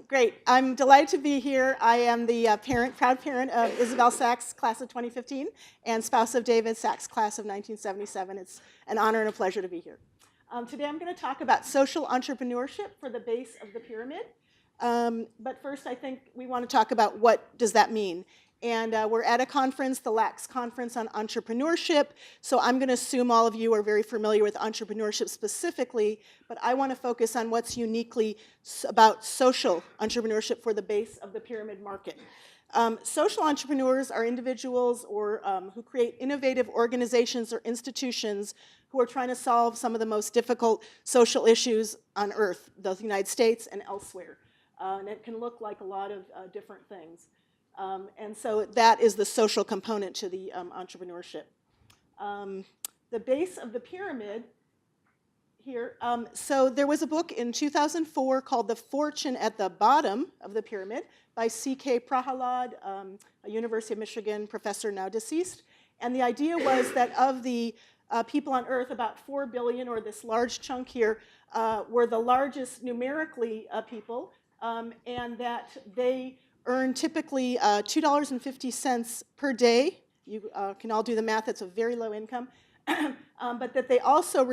Great. I'm delighted to be here. I am the proud parent of Isabel Sachs, class of 2015, and spouse of David Sachs, class of 1977. It's an honor and a pleasure to be here. Today I'm going to talk about social entrepreneurship for the base of the pyramid. But first, I think we want to talk about what does that mean. And we're at a conference, the LAX Conference on Entrepreneurship, so I'm going to assume all of you are very familiar with entrepreneurship specifically, but I want to focus on what's uniquely about social entrepreneurship for the base of the pyramid market. Social entrepreneurs are individuals who create innovative organizations or institutions who are trying to solve some of the most difficult social issues on earth, the United States and elsewhere. And it can look like a lot of different things. And so that is the social component to the entrepreneurship. The base of the pyramid here, so there was a book in 2004 called The Fortune at the Bottom of the Pyramid by C.K. Prahalad, a University of Michigan professor now deceased. And the idea was that of the people on Earth, about 4 billion, or this large chunk here, were the largest numerically people, and that they earn typically $2.50 per day. You can all do the math, it's a very low income. But that they also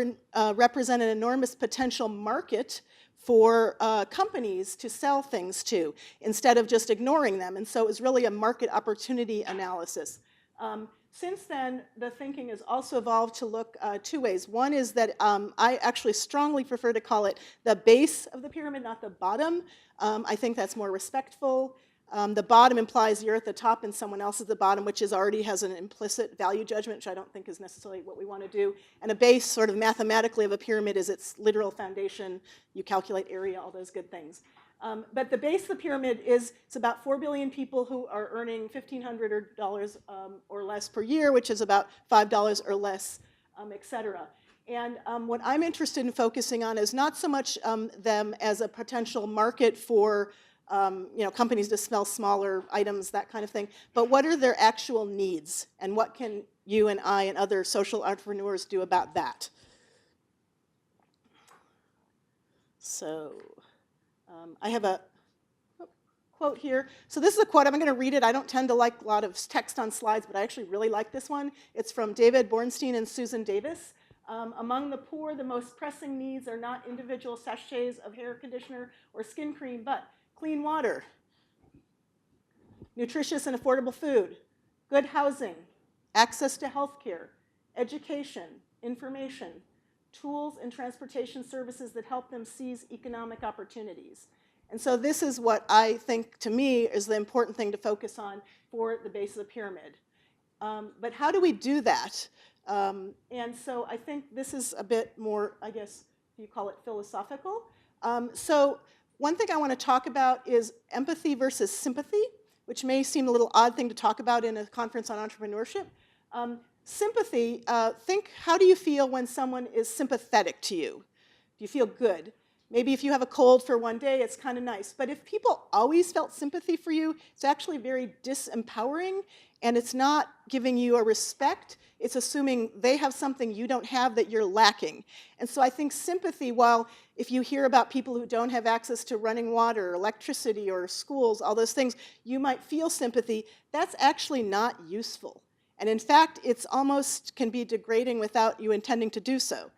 represent an enormous potential market for companies to sell things to, instead of just ignoring them. And so it was really a market opportunity analysis. Since then, the thinking has also evolved to look two ways. One is that I actually strongly prefer to call it the base of the pyramid, not the bottom. I think that's more respectful. The bottom implies you're at the top and someone else is the bottom, which already has an implicit value judgment, which I don't think is necessarily what we want to do. And a base, sort of mathematically, of a pyramid is its literal foundation. You calculate area, all those good things. But the base of the pyramid it's about 4 billion people who are earning $1,500 or less per year, which is about $5 or less, et cetera. And what I'm interested in focusing on is not so much them as a potential market for companies to sell smaller items, that kind of thing, but what are their actual needs, and what can you and I and other social entrepreneurs do about that? So I have a quote here. So this is a quote. I'm going to read it. I don't tend to like a lot of text on slides, but I actually really like this one. It's from David Bornstein and Susan Davis. Among the poor, the most pressing needs are not individual sachets of hair conditioner or skin cream, but clean water, nutritious and affordable food, good housing, access to health care, education, information, tools and transportation services that help them seize economic opportunities. And so this is what I think, to me, is the important thing to focus on for the base of the pyramid. But how do we do that? And so I think this is a bit more, I guess you call it philosophical. So one thing I want to talk about is empathy versus sympathy, which may seem a little odd thing to talk about in a conference on entrepreneurship. Sympathy, how do you feel when someone is sympathetic to you? Do you feel good? Maybe if you have a cold for one day, it's kind of nice. But if people always felt sympathy for you, it's actually very disempowering, and it's not giving you a respect. It's assuming they have something you don't have that you're lacking. And so I think sympathy, while if you hear about people who don't have access to running water, or electricity, or schools, all those things, you might feel sympathy. That's actually not useful. And in fact, it's almost can be degrading without you intending to do so.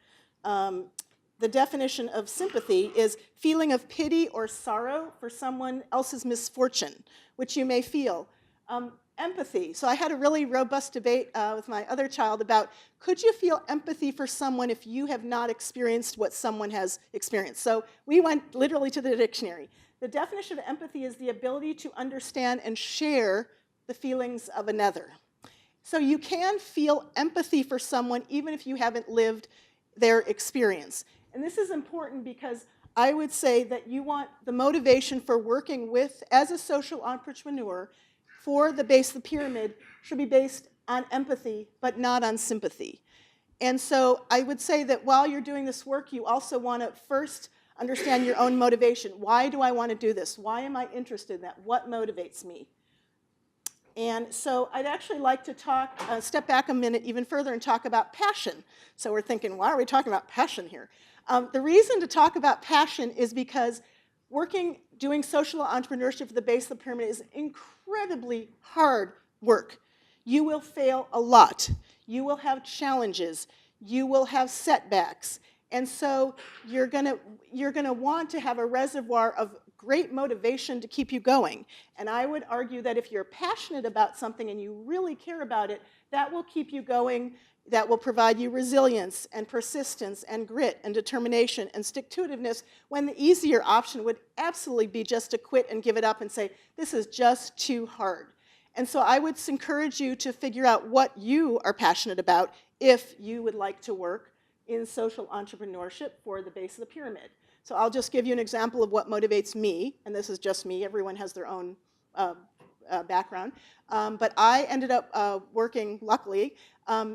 The definition of sympathy is feeling of pity or sorrow for someone else's misfortune, which you may feel. Empathy. So I had a really robust debate with my other child about, could you feel empathy for someone if you have not experienced what someone has experienced? So we went literally to the dictionary. The definition of empathy is the ability to understand and share the feelings of another. So you can feel empathy for someone even if you haven't lived their experience. And this is important because I would say that you want the motivation for working with, as a social entrepreneur, for the base of the pyramid should be based on empathy, but not on sympathy. And so I would say that while you're doing this work, you also want to first understand your own motivation. Why do I want to do this? Why am I interested in that? What motivates me? And so I'd actually like to step back a minute even further and talk about passion. So we're thinking, why are we talking about passion here? The reason to talk about passion is because doing social entrepreneurship at the base of the pyramid is incredibly hard work. You will fail a lot. You will have challenges. You will have setbacks. And so you're gonna want to have a reservoir of great motivation to keep you going. And I would argue that if you're passionate about something and you really care about it, that will keep you going, that will provide you resilience and persistence and grit and determination and stick-to-itiveness, when the easier option would absolutely be just to quit and give it up and say, this is just too hard. And so I would encourage you to figure out what you are passionate about if you would like to work in social entrepreneurship for the base of the pyramid. So I'll just give you an example of what motivates me, and this is just me. Everyone has their own background. But I ended up working, luckily,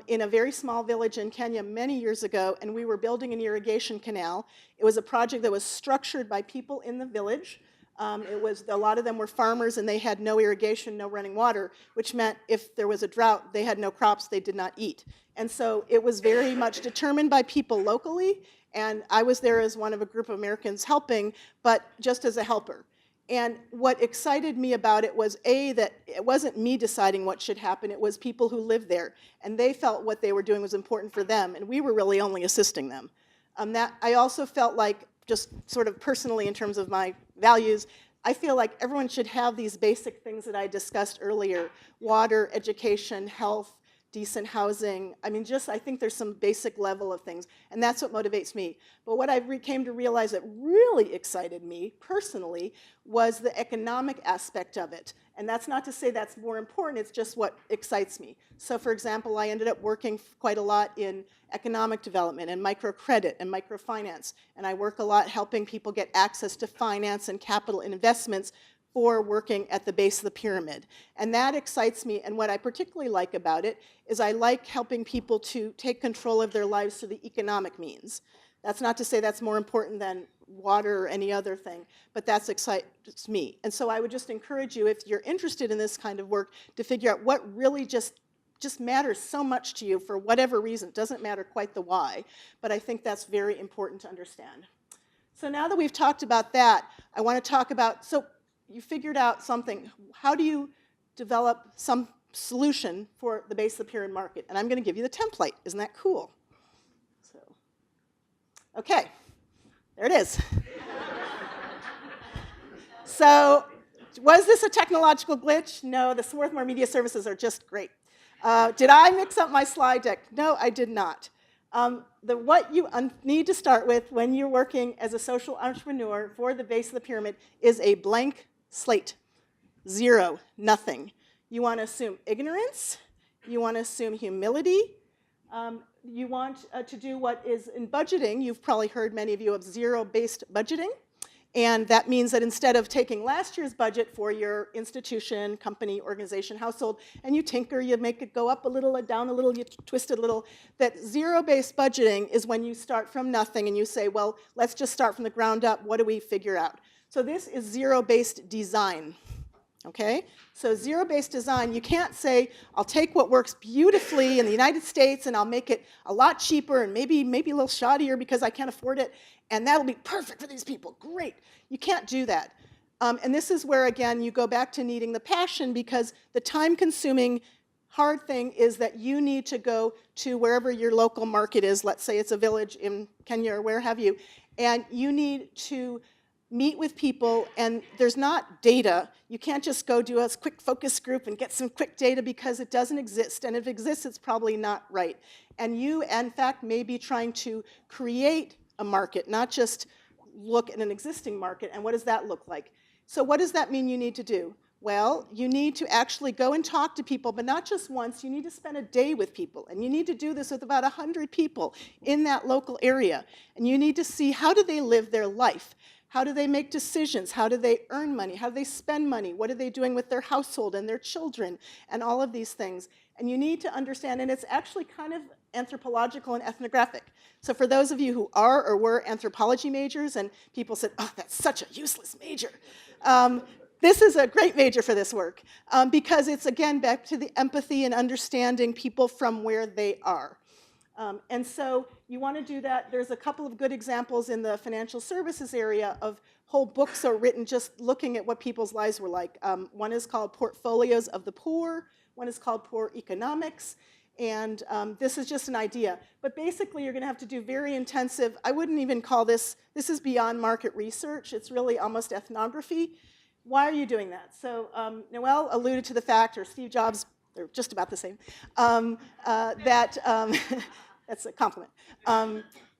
in a very small village in Kenya many years ago, and we were building an irrigation canal. It was a project that was structured by people in the village. A lot of them were farmers, and they had no irrigation, no running water, which meant if there was a drought, they had no crops, they did not eat. And so it was very much determined by people locally, and I was there as one of a group of Americans helping, but just as a helper. And what excited me about it was, A, that it wasn't me deciding what should happen, it was people who lived there, and they felt what they were doing was important for them, and we were really only assisting them. I also felt like, just sort of personally in terms of my values, I feel like everyone should have these basic things that I discussed earlier: water, education, health, decent housing. I mean, I think there's some basic level of things, and that's what motivates me. But what I came to realize that really excited me personally was the economic aspect of it. And that's not to say that's more important, it's just what excites me. So for example, I ended up working quite a lot in economic development and microcredit and microfinance, and I work a lot helping people get access to finance and capital investments for working at the base of the pyramid. And that excites me, and what I particularly like about it is I like helping people to take control of their lives through the economic means. That's not to say that's more important than water or any other thing, but that excites me. And so I would just encourage you, if you're interested in this kind of work, to figure out what really just matters so much to you for whatever reason. It doesn't matter quite the why, but I think that's very important to understand. So now that we've talked about that, I want to talk about, so you figured out something. How do you develop some solution for the base of the pyramid market? And I'm going to give you the template. Isn't that cool? So, okay, there it is. So, was this a technological glitch? No, the Swarthmore Media Services are just great. Did I mix up my slide deck? No, I did not. What you need to start with when you're working as a social entrepreneur for the base of the pyramid is a blank slate. Zero, nothing. You want to assume ignorance. You want to assume humility. You want to do what is in budgeting. You've probably heard, many of you, of zero-based budgeting. And that means that instead of taking last year's budget for your institution, company, organization, household, and you tinker, you make it go up a little, down a little, you twist it a little, that zero-based budgeting is when you start from nothing and you say, well, let's just start from the ground up. What do we figure out? So this is zero-based design. Okay? So zero-based design, you can't say, I'll take what works beautifully in the United States and I'll make it a lot cheaper and maybe a little shoddier because I can't afford it, and that'll be perfect for these people. Great. You can't do that. And this is where, again, you go back to needing the passion, because the time-consuming hard thing is that you need to go to wherever your local market is. Let's say it's a village in Kenya or where have you, and you need to meet with people, and there's not data. You can't just go do a quick focus group and get some quick data, because it doesn't exist, and if it exists, it's probably not right. And you, in fact, may be trying to create a market, not just look at an existing market. And what does that look like? So what does that mean you need to do? Well, you need to actually go and talk to people, but not just once. You need to spend a day with people, and you need to do this with about 100 people in that local area. And you need to see, how do they live their life? How do they make decisions? How do they earn money? How do they spend money? What are they doing with their household and their children and all of these things? And you need to understand, and it's actually kind of anthropological and ethnographic. So for those of you who are or were anthropology majors, and people said, oh, that's such a useless major, this is a great major for this work, because it's, again, back to the empathy and understanding people from where they are. And so you want to do that. There's a couple of good examples in the financial services area of whole books are written just looking at what people's lives were like. One is called Portfolios of the Poor. One is called Poor Economics. And this is just an idea. But basically, you're going to have to do very intensive, I wouldn't even call this is beyond market research. It's really almost ethnography. Why are you doing that? So Noel alluded to the fact, or Steve Jobs, they're just about the same, that that's a compliment.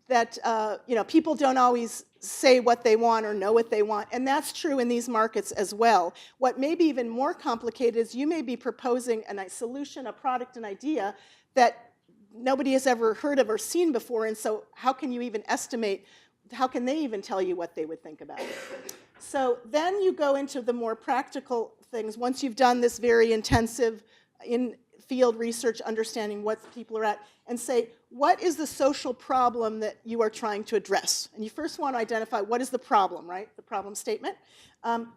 That people don't always say what they want or know what they want, and that's true in these markets as well. What may be even more complicated is you may be proposing a solution, a product, an idea that nobody has ever heard of or seen before, and so how can you even estimate, how can they even tell you what they would think about it? So then you go into the more practical things once you've done this very intensive in-field research, understanding what people are at, and say, what is the social problem that you are trying to address? And you first want to identify what is the problem, right? The problem statement.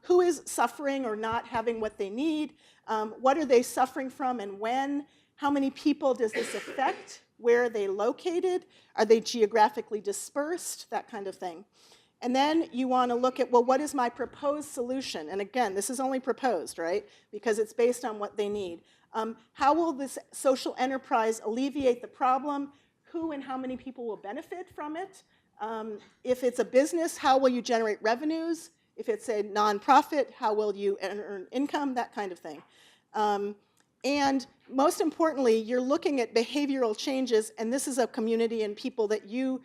Who is suffering or not having what they need? What are they suffering from and when? How many people does this affect? Where are they located? Are they geographically dispersed? That kind of thing. And then you want to look at, well, what is my proposed solution? And again, this is only proposed, right? Because it's based on what they need. How will this social enterprise alleviate the problem? Who and how many people will benefit from it? If it's a business, how will you generate revenues? If it's a nonprofit, how will you earn income? That kind of thing. And most importantly, you're looking at behavioral changes, and this is a community and people that you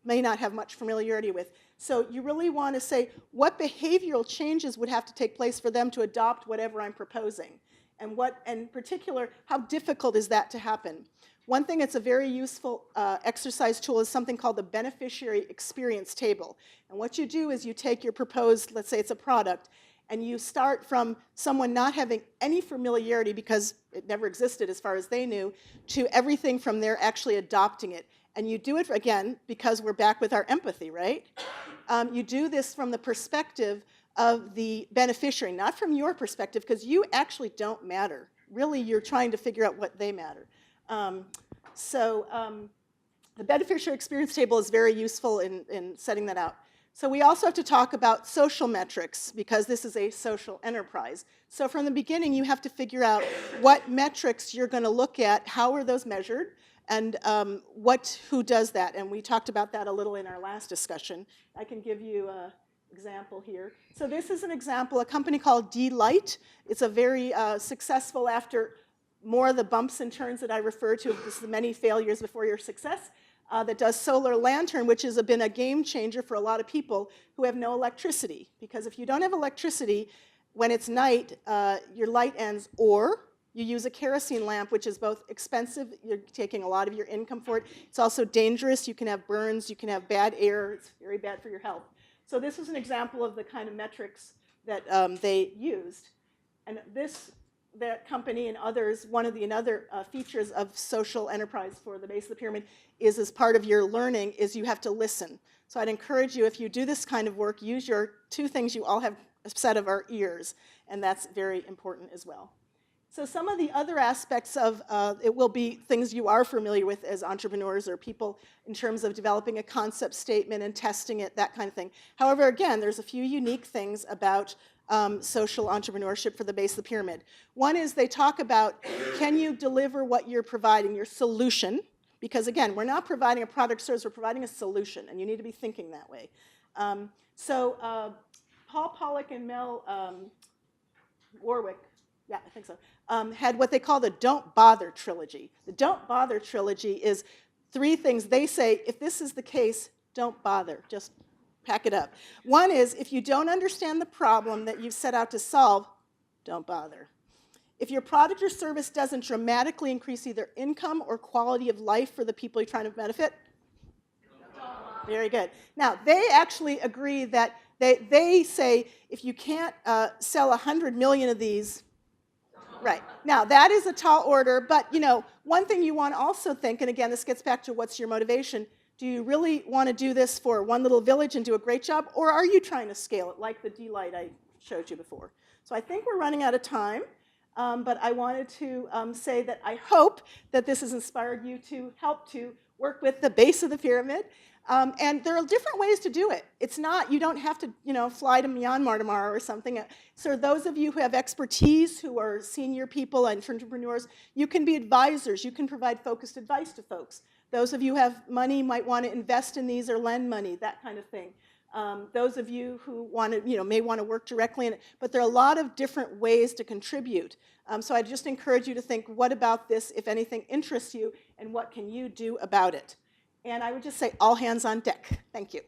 may not have much familiarity with. So you really want to say, what behavioral changes would have to take place for them to adopt whatever I'm proposing? And what, in particular, how difficult is that to happen? One thing that's a very useful exercise tool is something called the beneficiary experience table. And what you do is you take your proposed, let's say it's a product, and you start from someone not having any familiarity because it never existed as far as they knew, to everything from there actually adopting it. And you do it, again, because we're back with our empathy, right? You do this from the perspective of the beneficiary, not from your perspective, because you actually don't matter. Really, you're trying to figure out what they matter. The beneficiary experience table is very useful in setting that out. So we also have to talk about social metrics, because this is a social enterprise. So from the beginning, you have to figure out what metrics you're going to look at, how are those measured, and who does that. And we talked about that a little in our last discussion. I can give you an example here. So this is an example, a company called D-Light. It's a very successful, after more of the bumps and turns that I refer to, this is the many failures before your success, that does solar lantern, which has been a game changer for a lot of people who have no electricity. Because if you don't have electricity, when it's night, your light ends, or you use a kerosene lamp, which is both expensive, you're taking a lot of your income for it. It's also dangerous. You can have burns, you can have bad air. It's very bad for your health. So this is an example of the kind of metrics that they used. And that company and others, one of the other features of social enterprise for the base of the pyramid is, as part of your learning, is you have to listen. So I'd encourage you, if you do this kind of work, use your two things you all have a set of our ears, and that's very important as well. So some of the other aspects of it will be things you are familiar with as entrepreneurs or people in terms of developing a concept statement and testing it, that kind of thing. However, again, there's a few unique things about social entrepreneurship for the base of the pyramid. One is they talk about, can you deliver what you're providing, your solution? Because again, we're not providing a product or service, we're providing a solution, and you need to be thinking that way. Paul Pollock and Mel Warwick, yeah, I think so, had what they call the Don't Bother trilogy. The Don't Bother trilogy is 3 things. They say, if this is the case, don't bother, just pack it up. One is, if you don't understand the problem that you've set out to solve, don't bother. If your product or service doesn't dramatically increase either income or quality of life for the people you're trying to benefit, very good. Now, they actually agree that they say, if you can't sell 100 million of these, right. Now, that is a tall order, but one thing you want to also think, and again, this gets back to what's your motivation. Do you really want to do this for one little village and do a great job, or are you trying to scale it like the D-Light I showed you before? So I think we're running out of time, but I wanted to say that I hope that this has inspired you to help to work with the base of the pyramid. And there are different ways to do it. It's not, you don't have to, fly to Myanmar tomorrow or something. So those of you who have expertise, who are senior people and entrepreneurs, you can be advisors. You can provide focused advice to folks. Those of you who have money might want to invest in these or lend money, that kind of thing. Those of you who want to, may want to work directly in it. But there are a lot of different ways to contribute. So I just encourage you to think, what about this, if anything, interests you, and what can you do about it? And I would just say all hands on deck. Thank you.